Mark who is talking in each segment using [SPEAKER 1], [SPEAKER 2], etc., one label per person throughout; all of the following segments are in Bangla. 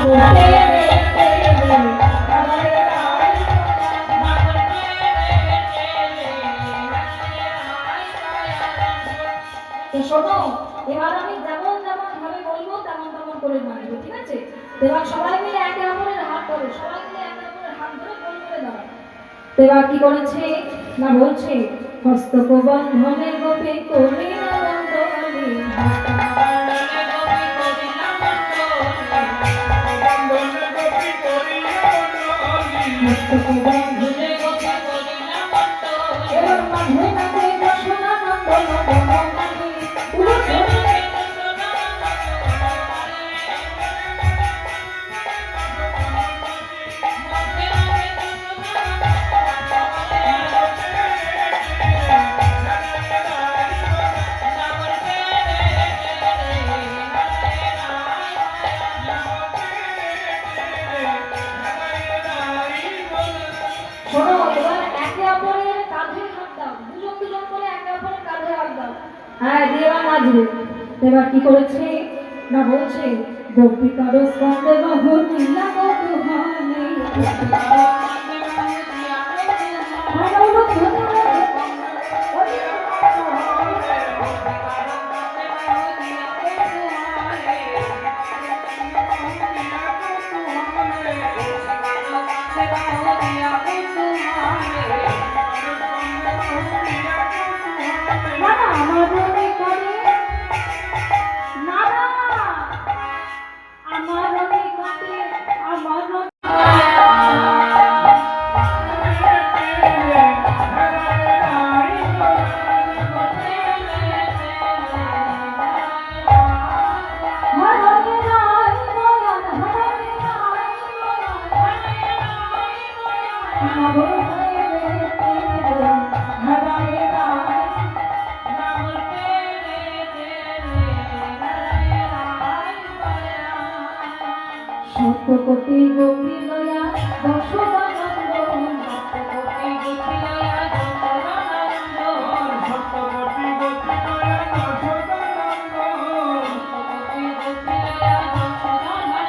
[SPEAKER 1] শোনো, এবার আমি যেমন যেমন ভাবে বলবো তেমন তেমন করে মানবো, ঠিক আছে? এবার সবাই মিলে একে অপরের হাত ধরো, সবাই মিলে একে অপরের হাত ধরে গোল করে দাও। এবার কি করেছে না বলছে, হস্তক বন্ধনে গোপে করি না বন্ধনে, হস্তক বন্ধনে গোপে করি না বন্ধনে, এবার মাঝে মাঝে রসনা নন্দন বনমালী, শোনো, এবার একে অপরের কাঁধে হাত দাও, দুজন দুজন করে একে অপরের কাঁধে হাত দাও। হ্যাঁ, দিয়ে এবার নাচবে। এবার কি করেছে না বলছে, গোপিকার স্কন্দে বহু নীলা কৌতূহলে, শতকোটি গোপী লয়া যশোদানন্দন, শতকোটি গোপী লয়া যশোদানন্দন, শতকোটি গোপী লয়া যশোদানন্দন, শতকোটি গোপী লয়া যশোদানন্দন,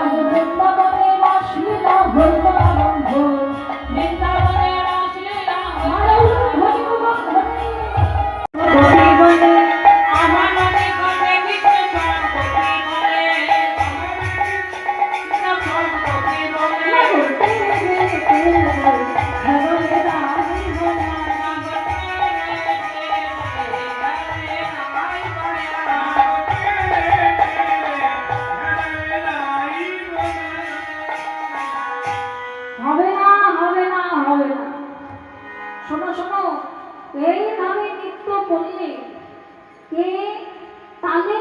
[SPEAKER 1] আজ বৃন্দাবনে রাসলীলা হইল আরম্ভ, বৃন্দাবনে রাসলীলা হইল আরম্ভ, গোপী বলে আমার মনে করে কৃষ্ণ গোপী বলে, হবে না হবে না হবে না। শোনো শোনো, এইভাবে নৃত্য করলে কে তালে